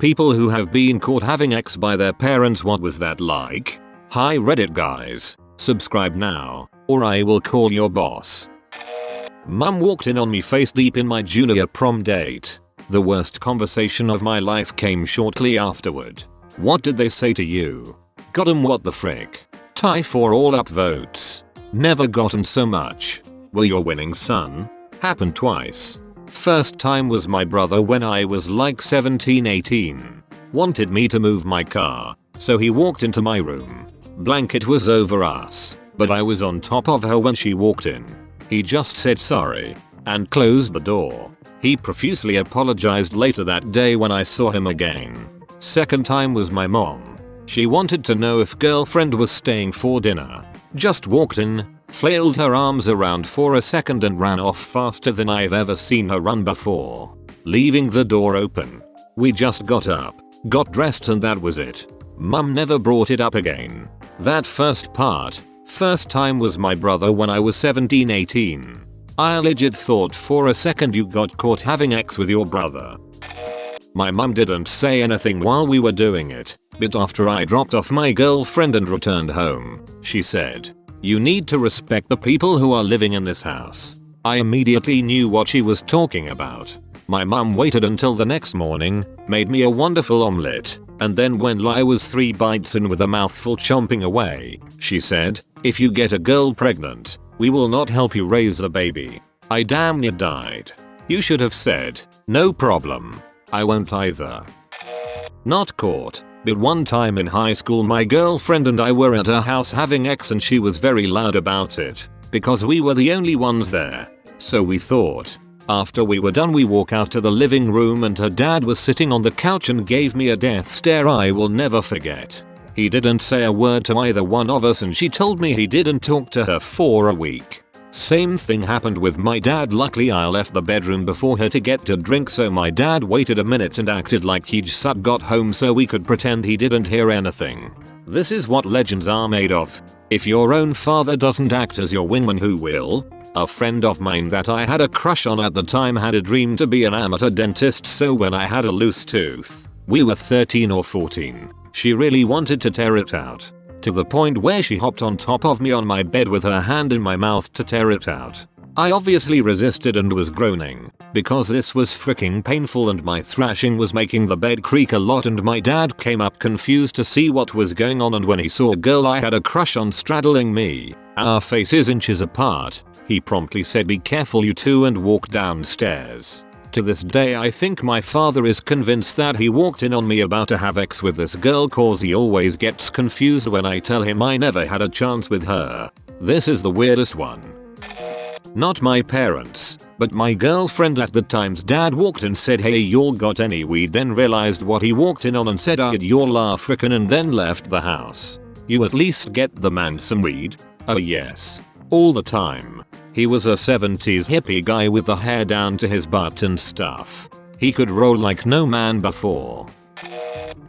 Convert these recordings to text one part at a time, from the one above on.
People who have been caught having sex by their parents, what was that like? Hi Reddit guys, subscribe now, or I will call your boss. Mum walked in on me face deep in my junior prom date. The worst conversation of my life came shortly afterward. What did they say to you? Got 'em, what the frick? Tie for all upvotes. Never gotten so much. Well, you're winning, son. Happened twice. First time was my brother when I was like 17-18. Wanted me to move my car, so he walked into my room. Blanket was over us, but I was on top of her when she walked in. He just said sorry and closed the door. He profusely apologized later that day when I saw him again. Second time was my mom. She wanted to know if girlfriend was staying for dinner. Just walked in, flailed her arms around for a second and ran off faster than I've ever seen her run before, leaving the door open. We just got up, got dressed, and that was it. Mum never brought it up again. That first time was my brother when I was 17-18. I legit thought for a second you got caught having sex with your brother. My mum didn't say anything while we were doing it, but after I dropped off my girlfriend and returned home, she said, "You need to respect the people who are living in this house." I immediately knew what she was talking about. My mum waited until the next morning, made me a wonderful omelette, and then when I was 3 bites in with a mouthful chomping away, she said, "If you get a girl pregnant, we will not help you raise the baby." I damn near died. You should have said, "No problem. I won't either." Not caught, but one time in high school my girlfriend and I were at her house having sex, and she was very loud about it, because we were the only ones there. So we thought, after we were done, we walk out to the living room and her dad was sitting on the couch and gave me a death stare I will never forget. He didn't say a word to either one of us, and she told me he didn't talk to her for a week. Same thing happened with my dad. Luckily I left the bedroom before her to get to drink, so my dad waited a minute and acted like he just got home so we could pretend he didn't hear anything. This is what legends are made of. If your own father doesn't act as your wingman, who will? A friend of mine that I had a crush on at the time had a dream to be an amateur dentist, so when I had a loose tooth, we were 13 or 14, she really wanted to tear it out. To the point where she hopped on top of me on my bed with her hand in my mouth to tear it out. I obviously resisted and was groaning, because this was freaking painful and my thrashing was making the bed creak a lot, and my dad came up confused to see what was going on, and when he saw a girl I had a crush on straddling me, our faces inches apart, he promptly said, "Be careful you two," and walked downstairs. To this day I think my father is convinced that he walked in on me about to have sex with this girl, cause he always gets confused when I tell him I never had a chance with her. This is the weirdest one. Not my parents, but my girlfriend at the time's dad walked and said, "Hey, y'all got any weed?" Then realized what he walked in on and said, "Y'all are frickin'," and then left the house. You at least get the man some weed? Oh yes. All the time. He was a 70s hippie guy with the hair down to his butt and stuff. He could roll like no man before.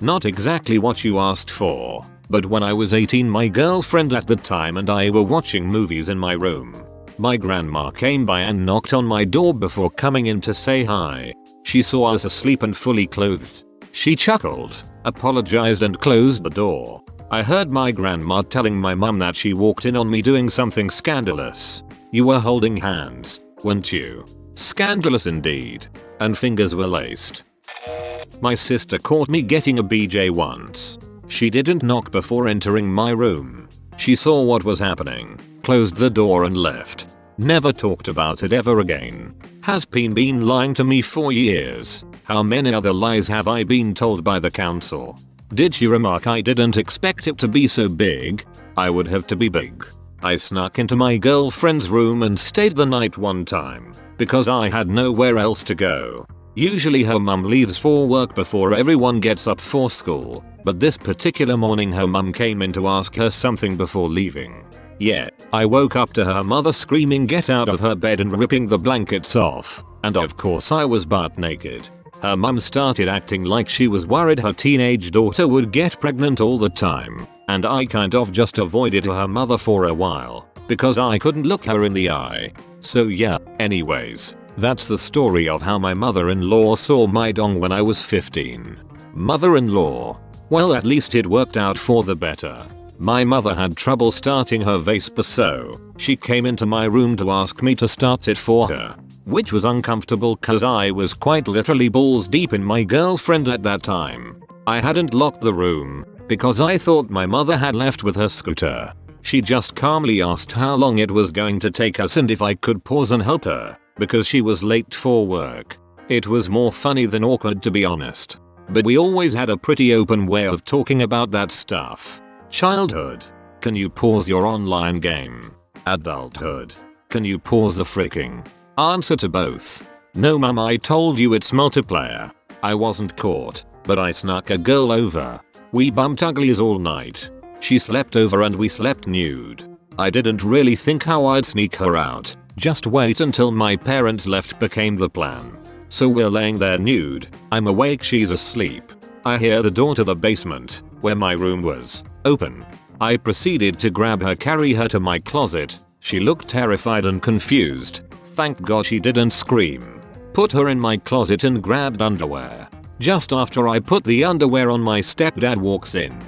Not exactly what you asked for, but when I was 18, my girlfriend at the time and I were watching movies in my room. My grandma came by and knocked on my door before coming in to say hi. She saw us asleep and fully clothed. She chuckled, apologized, and closed the door. I heard my grandma telling my mum that she walked in on me doing something scandalous. You were holding hands, weren't you? Scandalous indeed. And fingers were laced. My sister caught me getting a BJ once. She didn't knock before entering my room. She saw what was happening, closed the door and left. Never talked about it ever again. Has been lying to me for years. How many other lies have I been told by the council? Did she remark I didn't expect it to be so big? I would have to be big. I snuck into my girlfriend's room and stayed the night one time, because I had nowhere else to go. Usually her mum leaves for work before everyone gets up for school, but this particular morning her mum came in to ask her something before leaving. Yeah, I woke up to her mother screaming get out of her bed and ripping the blankets off, and of course I was butt naked. Her mum started acting like she was worried her teenage daughter would get pregnant all the time, and I kind of just avoided her mother for a while, because I couldn't look her in the eye. So yeah, anyways, that's the story of how my mother-in-law saw my dong when I was 15. Mother-in-law. Well, at least it worked out for the better. My mother had trouble starting her Vespa, so she came into my room to ask me to start it for her. Which was uncomfortable cause I was quite literally balls deep in my girlfriend at that time. I hadn't locked the room because I thought my mother had left with her scooter. She just calmly asked how long it was going to take us and if I could pause and help her because she was late for work. It was more funny than awkward, to be honest. But we always had a pretty open way of talking about that stuff. Childhood. Can you pause your online game? Adulthood. Can you pause the freaking? Answer to both. No mum, I told you it's multiplayer. I wasn't caught, but I snuck a girl over. We bumped uglies all night. She slept over and we slept nude. I didn't really think how I'd sneak her out. Just wait until my parents left became the plan. So we're laying there nude. I'm awake, she's asleep. I hear the door to the basement, where my room was, open. I proceeded to grab her, carry her to my closet. She looked terrified and confused. Thank God she didn't scream. Put her in my closet and grabbed underwear. Just after I put the underwear on, my stepdad walks in.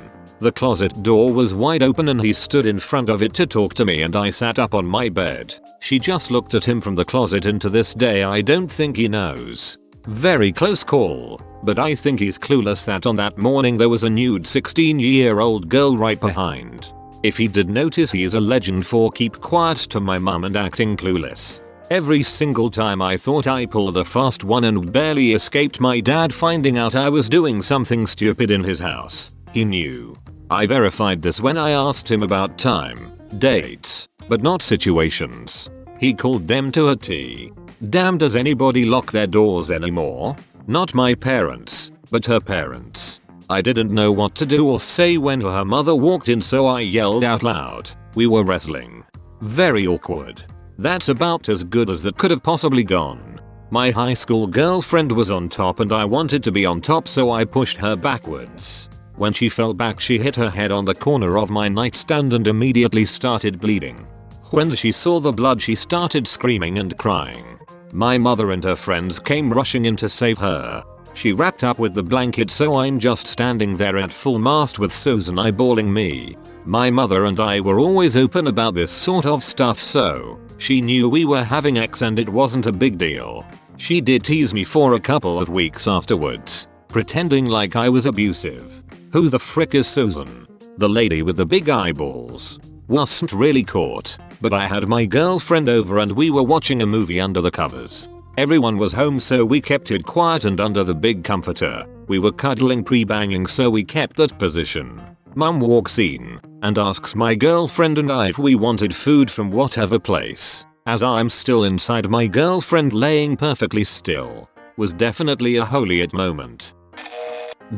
The closet door was wide open and he stood in front of it to talk to me, and I sat up on my bed. She just looked at him from the closet, and to this day I don't think he knows. Very close call, but I think he's clueless that on that morning there was a nude 16-year-old girl right behind. If he did notice, he is a legend for keep quiet to my mum and acting clueless. Every single time I thought I pulled a fast one and barely escaped my dad finding out I was doing something stupid in his house. He knew. I verified this when I asked him about time, dates, but not situations. He called them to a T. Damn, does anybody lock their doors anymore? Not my parents, but her parents. I didn't know what to do or say when her mother walked in, so I yelled out loud. We were wrestling. Very awkward. That's about as good as it could have possibly gone. My high school girlfriend was on top and I wanted to be on top, so I pushed her backwards. When she fell back, she hit her head on the corner of my nightstand and immediately started bleeding. When she saw the blood, she started screaming and crying. My mother and her friends came rushing in to save her. She wrapped up with the blanket, so I'm just standing there at full mast with Susan eyeballing me. My mother and I were always open about this sort of stuff, so she knew we were having sex and it wasn't a big deal. She did tease me for a couple of weeks afterwards, pretending like I was abusive. Who the frick is Susan? The lady with the big eyeballs. Wasn't really caught, but I had my girlfriend over and we were watching a movie under the covers. Everyone was home, so we kept it quiet, and under the big comforter, we were cuddling pre-banging, so we kept that position. Mum walks in and asks my girlfriend and I if we wanted food from whatever place. As I'm still inside, my girlfriend laying perfectly still. Was definitely a holy moment.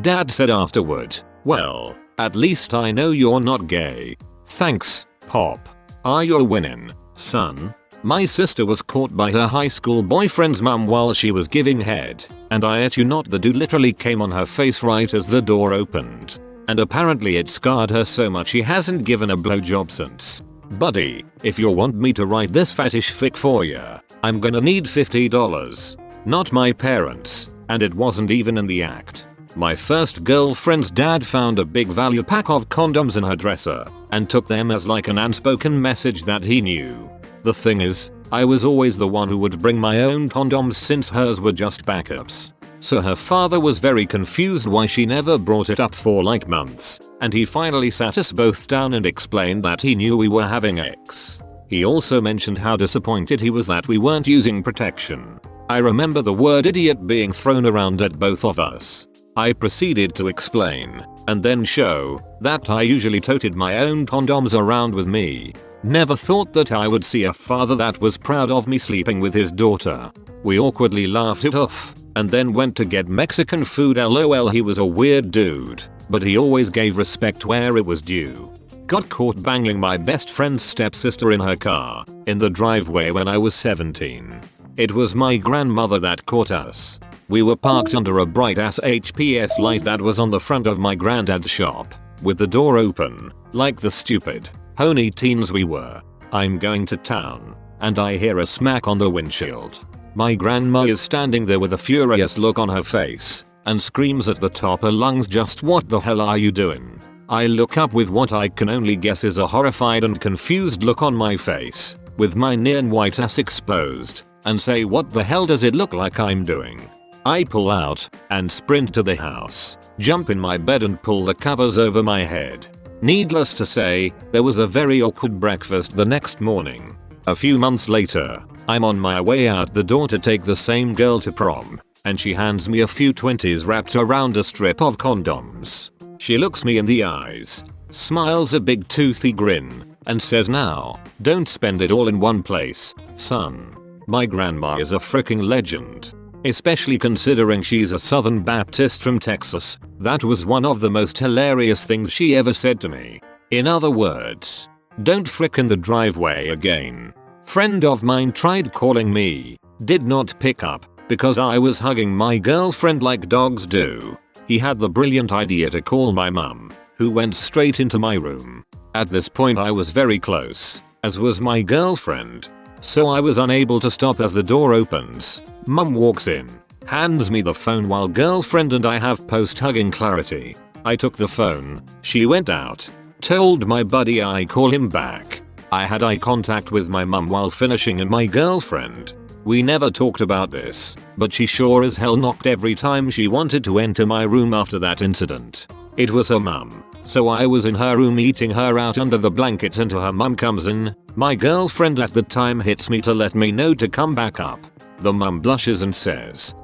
Dad said afterward, well, at least I know you're not gay. Thanks, Pop. Are you winning, son? My sister was caught by her high school boyfriend's mum while she was giving head, and I at you not, the dude literally came on her face right as the door opened. And apparently it scarred her so much she hasn't given a blowjob since. Buddy, if you want me to write this fetish fic for ya, I'm gonna need $50. Not my parents, and it wasn't even in the act. My first girlfriend's dad found a big value pack of condoms in her dresser, and took them as like an unspoken message that he knew. The thing is, I was always the one who would bring my own condoms since hers were just backups. So her father was very confused why she never brought it up for like months, and he finally sat us both down and explained that he knew we were having sex. He also mentioned how disappointed he was that we weren't using protection. I remember the word idiot being thrown around at both of us. I proceeded to explain, and then show, that I usually toted my own condoms around with me. Never thought that I would see a father that was proud of me sleeping with his daughter. We awkwardly laughed it off, and then went to get Mexican food. LOL, he was a weird dude, but he always gave respect where it was due. Got caught banging my best friend's stepsister in her car, in the driveway when I was 17. It was my grandmother that caught us. We were parked under a bright ass HPS light that was on the front of my granddad's shop, with the door open, like the stupid, honey teens we were. I'm going to town, and I hear a smack on the windshield. My grandma is standing there with a furious look on her face, and screams at the top her lungs, "Just what the hell are you doing?" I look up with what I can only guess is a horrified and confused look on my face, with my neon white ass exposed, and say, "What the hell does it look like I'm doing?" I pull out and sprint to the house, jump in my bed and pull the covers over my head. Needless to say, there was a very awkward breakfast the next morning. A few months later, I'm on my way out the door to take the same girl to prom, and she hands me a few 20s wrapped around a strip of condoms. She looks me in the eyes, smiles a big toothy grin, and says, "Now, don't spend it all in one place, son." My grandma is a freaking legend. Especially considering she's a Southern Baptist from Texas. That was one of the most hilarious things she ever said to me. In other words, don't frickin' the driveway again. Friend of mine tried calling me, did not pick up, because I was hugging my girlfriend like dogs do. He had the brilliant idea to call my mum, who went straight into my room. At this point I was very close, as was my girlfriend, so I was unable to stop as the door opens. Mum walks in, hands me the phone while girlfriend and I have post-hugging clarity. I took the phone, she went out, told my buddy I call him back. I had eye contact with my mum while finishing and my girlfriend. We never talked about this, but she sure as hell knocked every time she wanted to enter my room after that incident. It was her mum, so I was in her room eating her out under the blankets until her mum comes in. My girlfriend at the time hits me to let me know to come back up. The mum blushes and says,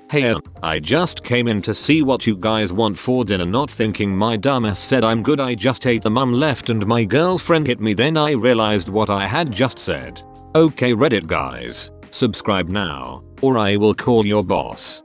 "Hey, I just came in to see what you guys want for dinner," not thinking my dumbass said I'm good. I just ate. The mum left and my girlfriend hit me. Then I realized what I had just said. Okay Reddit guys, subscribe now, or I will call your boss.